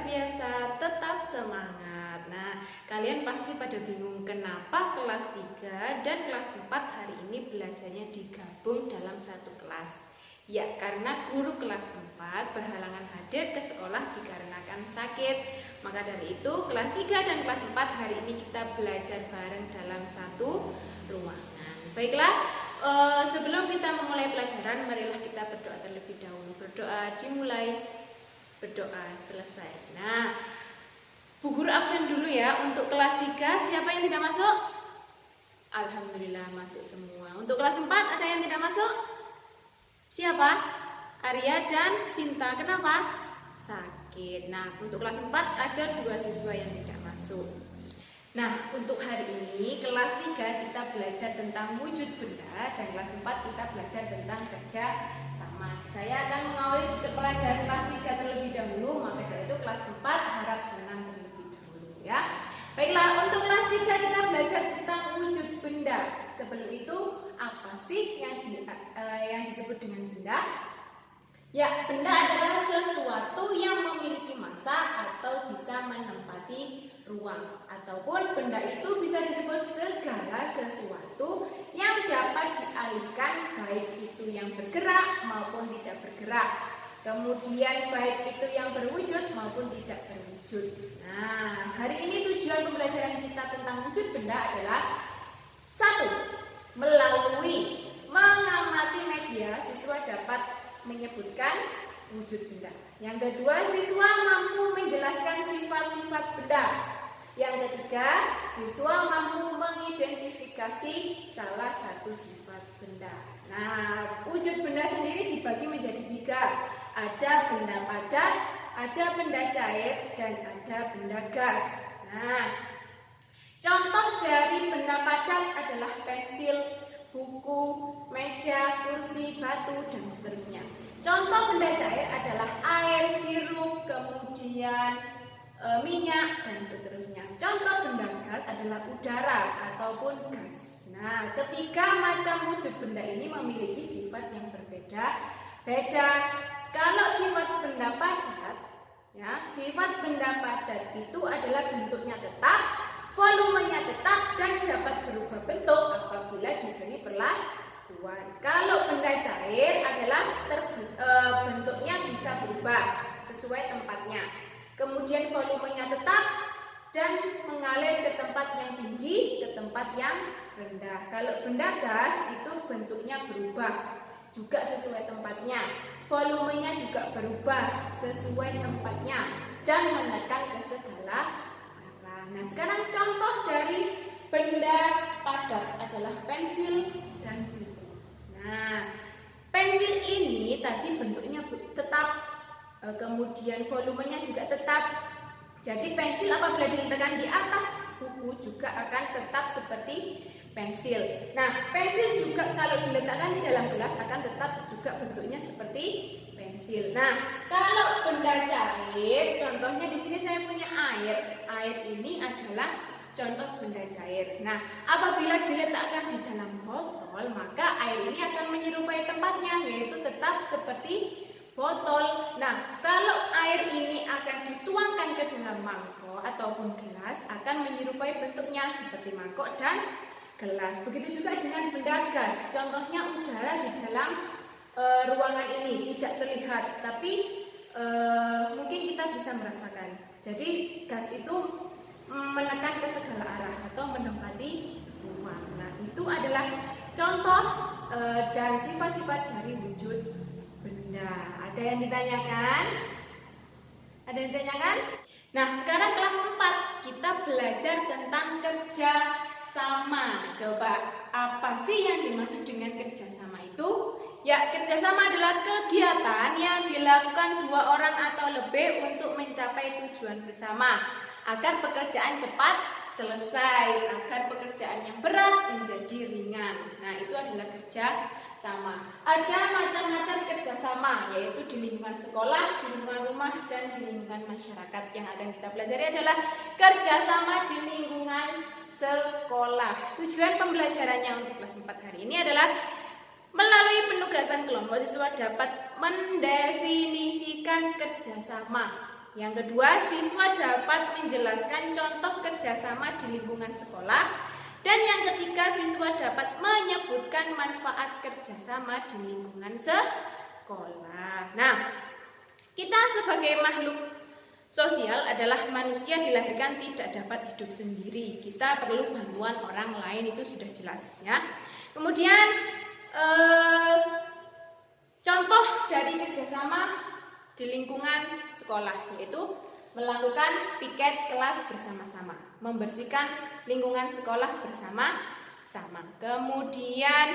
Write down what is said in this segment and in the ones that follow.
biasa, tetap semangat. Nah, kalian pasti pada bingung kenapa kelas 3 dan kelas 4 hari ini belajarnya digabung dalam satu kelas. Ya, karena guru kelas 4 berhalangan hadir ke sekolah dikarenakan sakit. Maka dari itu, kelas 3 dan kelas 4 hari ini kita belajar bareng dalam satu ruangan. Baiklah, sebelum kita memulai pelajaran, marilah kita berdoa terlebih dahulu. Berdoa dimulai, berdoa selesai. Nah, Bu Guru absen dulu ya. Untuk kelas 3, siapa yang tidak masuk? Alhamdulillah masuk semua. Untuk kelas 4 ada yang tidak masuk? Siapa? Arya dan Sinta. Kenapa? Sakit. Nah, untuk kelas 4 ada 2 siswa yang tidak masuk. Nah, untuk hari ini kelas 3 kita belajar tentang wujud benda dan kelas 4 kita belajar tentang kerja sama. Saya akan mengawali pelajaran kelas 3 terlebih dahulu, maka dari itu kelas 4 harap tenang terlebih dahulu ya. Baiklah, untuk kelas 3 kita belajar tentang wujud benda. Sebelum itu, apa sih yang disebut dengan benda? Ya, benda adalah sesuatu yang memiliki massa atau bisa menempati ruang. Ataupun benda itu bisa disebut segala sesuatu yang dapat dialihkan, baik itu yang bergerak maupun tidak bergerak. Kemudian baik itu yang berwujud maupun tidak berwujud. Nah, hari ini tujuan pembelajaran kita tentang wujud benda adalah 1. Melalui mengamati media, siswa dapat menyebutkan wujud benda. Yang kedua, siswa mampu menjelaskan sifat-sifat benda. Yang ketiga, siswa mampu mengidentifikasi salah satu sifat benda. Nah, wujud benda sendiri dibagi menjadi 3. Ada benda padat, ada benda cair, dan ada benda gas. Nah, contoh dari benda padat adalah pensil, buku, meja, kursi, batu, dan seterusnya. Contoh benda cair adalah air, sirup, kemudian minyak, dan seterusnya. Contoh benda gas adalah udara ataupun gas. Nah, ketiga macam wujud benda ini memiliki sifat yang berbeda-beda. Kalau sifat benda padat, ya, sifat benda padat itu adalah bentuknya tetap, volumenya tetap, dan dapat berubah bentuk apabila diberi perlakuan. Kalau benda cair adalah bentuknya bisa berubah sesuai tempatnya. Kemudian volumenya tetap dan mengalir ke tempat yang tinggi, ke tempat yang rendah. Kalau benda gas itu bentuknya berubah juga sesuai tempatnya. Volumenya juga berubah sesuai tempatnya dan menekan ke segala. Nah, sekarang contoh dari benda padat adalah pensil dan buku. Nah, pensil ini tadi bentuknya tetap, kemudian volumenya juga tetap. Jadi pensil apabila diletakkan di atas buku juga akan tetap seperti pensil. Nah, pensil juga kalau diletakkan di dalam gelas akan tetap juga bentuknya seperti pensil. Nah, kalau benda cair, contohnya di sini saya punya air. Air ini adalah contoh benda cair. Nah, apabila diletakkan di dalam botol, maka air ini akan menyerupai tempatnya, yaitu tetap seperti botol. Nah, kalau air ini akan dituangkan ke dalam mangkok ataupun gelas, akan menyerupai bentuknya seperti mangkok dan gelas. Begitu juga dengan benda gas. Contohnya udara di dalam ruangan ini tidak terlihat, tapi mungkin kita bisa merasakan. Jadi gas itu menekan ke segala arah atau menempati ruang. Nah, itu adalah contoh dan sifat-sifat dari wujud benda. Ada yang ditanyakan? Ada yang ditanyakan? Nah, sekarang kelas 4 kita belajar tentang kerja sama. Coba, apa sih yang dimaksud dengan kerjasama itu? Ya, kerjasama adalah kegiatan yang dilakukan 2 orang atau lebih untuk mencapai tujuan bersama agar pekerjaan cepat selesai, agar pekerjaan yang berat menjadi ringan. Nah, itu adalah kerja sama. Ada macam-macam kerjasama, yaitu di lingkungan sekolah, di lingkungan rumah, dan di lingkungan masyarakat. Yang akan kita pelajari adalah kerjasama di lingkungan sekolah. Tujuan pembelajarannya untuk kelas 4 hari ini adalah melalui penugasan kelompok, siswa dapat mendefinisikan kerjasama Yang kedua, siswa dapat menjelaskan contoh kerjasama di lingkungan sekolah. Dan yang ketiga, siswa dapat menyebutkan manfaat kerjasama di lingkungan sekolah. Nah, kita sebagai makhluk sosial adalah manusia dilahirkan tidak dapat hidup sendiri. Kita perlu bantuan orang lain, itu sudah jelas ya. Kemudian contoh dari kerjasama di lingkungan sekolah yaitu melakukan piket kelas bersama-sama, membersihkan lingkungan sekolah bersama-sama. Kemudian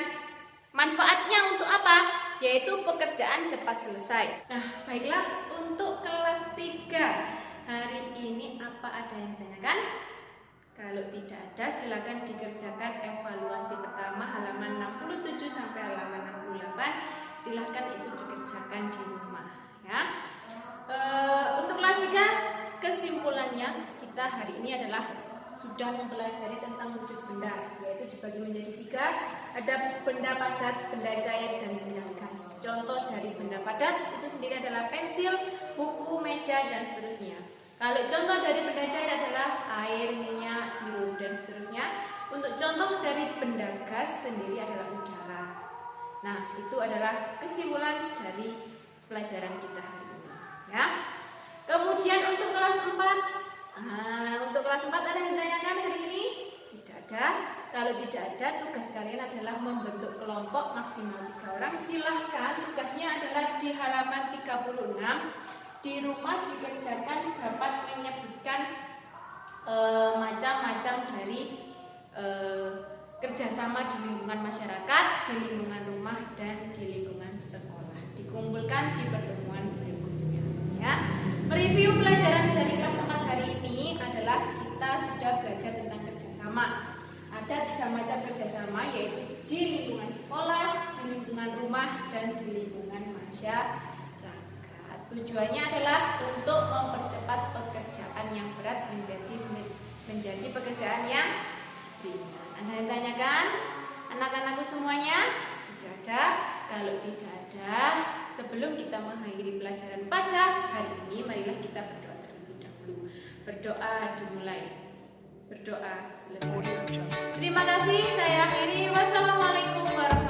manfaatnya untuk apa? Yaitu pekerjaan cepat selesai. Nah, baiklah, untuk kelas 3 hari ini apa ada yang ditanyakan? Kalau tidak ada, silakan dikerjakan evaluasi pertama halaman 67 sampai halaman 68. Silahkan itu dikerjakan di rumah ya. Untuk kelas 3 kesimpulannya kita hari ini adalah sudah mempelajari tentang wujud benda, yaitu dibagi menjadi 3. Ada benda padat, benda cair, dan benda gas. Contoh dari benda padat itu sendiri adalah pensil, buku, meja, dan seterusnya. Kalau contoh dari benda cair adalah air, minyak, sirup, dan seterusnya. Untuk contoh dari benda gas sendiri adalah udara. Nah, itu adalah kesimpulan dari pelajaran kita hari ini ya. Kemudian untuk kelas 4, untuk kelas 4 ada yang ditanyakan hari ini? Tidak ada. Kalau tidak ada, tugas kalian adalah membentuk kelompok maksimal 3 orang. Silahkan, tugasnya adalah di halaman 36. Di rumah dikerjakan, dapat menyebutkan macam-macam dari kerjasama di lingkungan masyarakat, di lingkungan rumah, dan di lingkungan sekolah. Dikumpulkan di pertemuan berikutnya ya. Review pelajaran dari kelas 4 hari ini adalah kita sudah belajar tentang kerjasama. Ada 3 macam kerjasama, yaitu di lingkungan sekolah, di lingkungan rumah, dan di lingkungan masyarakat. Tujuannya adalah untuk mempercepat pekerjaan yang berat menjadi pekerjaan yang ringan. Anda yang tanyakan, anak-anakku semuanya? Tidak ada. Kalau tidak ada, sebelum kita mengakhiri pelajaran pada hari ini, marilah kita berdoa terlebih dahulu. Berdoa dimulai. Berdoa selesai. Terima kasih, saya akhiri. Wassalamualaikum warahmatullahi wabarakatuh.